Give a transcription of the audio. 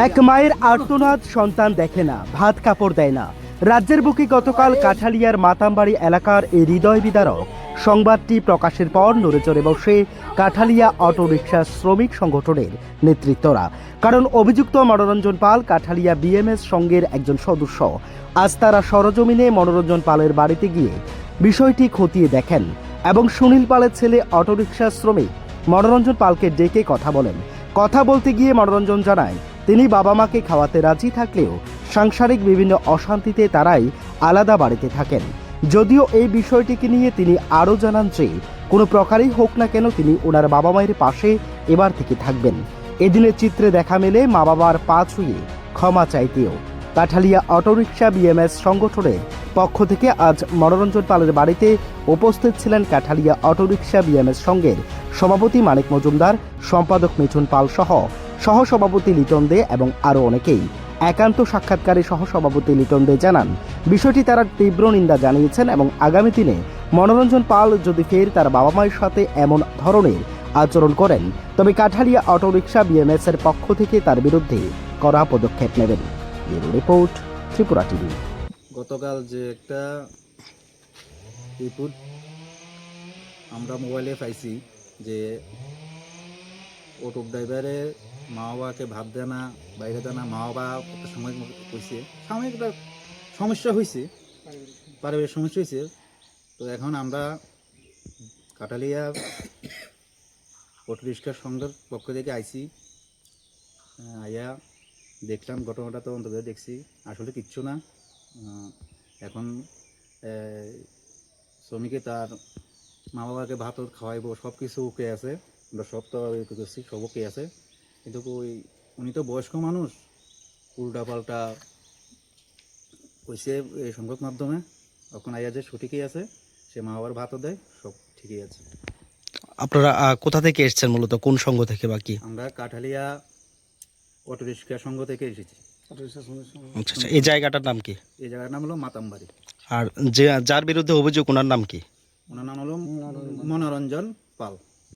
এক মায়ের আর্তনাদ সন্তান দেখে না, ভাত কাপড় দেয় না। রাজ্যের বুকে গতকাল কাঠালিয়ার মাতামবাড়ি এলাকার এই হৃদয় বিদারক সংবাদটি প্রকাশের পর নড়েচড়ে বসে কাঠালিয়া অটোরিকশা শ্রমিক সংগঠনের নেতৃত্বরা। কারণ অভিযুক্ত মনোরঞ্জন পাল কাঠালিয়া বিএমএস সংঘের একজন সদস্য। আজ তারা সরজমিনে মনোরঞ্জন পালের বাড়িতে গিয়ে বিষয়টি খতিয়ে দেখেন এবং সুনীল পালের ছেলে অটোরিকশা শ্রমিক মনোরঞ্জন পালকে ডেকে কথা বলেন। কথা বলতে গিয়ে মনোরঞ্জন জানায়, তিনি বাবা মাকে খাওয়াতে রাজি থাকলেও সাংসারিক বিভিন্ন অশান্তিতে তারাই আলাদা বাড়িতে থাকেন। যদিও এই বিষয়টিকে নিয়ে তিনি আরও জানান যে কোনো প্রকারেই হোক না কেন তিনি ওনার বাবা মায়ের পাশে এবার থেকে থাকবেন। এদিনের চিত্রে দেখা মেলে মা বাবার পা ছুঁয়ে ক্ষমা চাইতেও। কাঠালিয়া অটোরিকশা বিএমএস সংগঠনের পক্ষ থেকে আজ মনোরঞ্জন পালের বাড়িতে উপস্থিত ছিলেন কাঠালিয়া অটোরিকশা বিএমএস সংঘের সভাপতি মানিক মজুমদার, সম্পাদক মিঠুন পাল সহ সহসভাপতি লিটন দে এবং আরও অনেকেই। একান্ত সাক্ষাৎকারে সহসভাপতি লিটন দে জানান, বিষয়টি তারা তীব্র নিন্দা জানিয়েছেন এবং আগামী দিনে মনোরঞ্জন পাল যদি ফের তার বাবা মায়ের সাথে এমন ধরনের আচরণ করেন তবে কাঠালিয়া অটোরিকশা বিএমএস এর পক্ষ থেকে তার বিরুদ্ধে কড়া পদক্ষেপ নেবেন। Report, Tripura TV. গতকাল যে একটা রিপোর্ট আমরা মোবাইলে পাইছি যে অটো ড্রাইভারে মা বাবাকে ভাত দেয় না, বাইরে দেয় না, মা বাবা একটা সময় কইছে সাময়িক একটা সমস্যা হয়েছে, পারিবারিক সমস্যা হয়েছে। তো এখন আমরা কাঠালিয়া অটো রিক্সা সংঘের পক্ষ থেকে আইছি, আইয়া দেখলাম ঘটনাটা, তো অন্তত দেখছি আসলে কিচ্ছু না। এখন শ্রমিকে তার মা বাবাকে ভাত খাওয়াইবো, সব কিছু ওকে আছে, আমরা সব তো করছি, সব ওকে আছে, কিন্তু উনি তো বয়স্ক মানুষ, উল্টা পাল্টা কইছে এই সংবাদ মাধ্যমে। এখন আইয়া যে সঠিকই আছে, সে মা বাবার ভাতও দেয়, সব ঠিকই আছে। আপনারা কোথা থেকে এসেছেন, মূলত কোন সংঘ থেকে বা কি? আমরা কাঠালিয়া অটো রিক্সা সংঘ থেকে এসেছি। আচ্ছা আচ্ছা, এই জায়গাটার নাম কি? এই জায়গার নাম হলো মাতামবাড়ি। আর যার বিরুদ্ধে অভিযোগ ওনার নাম কি? ওনার নাম হলো মনোরঞ্জন পাল।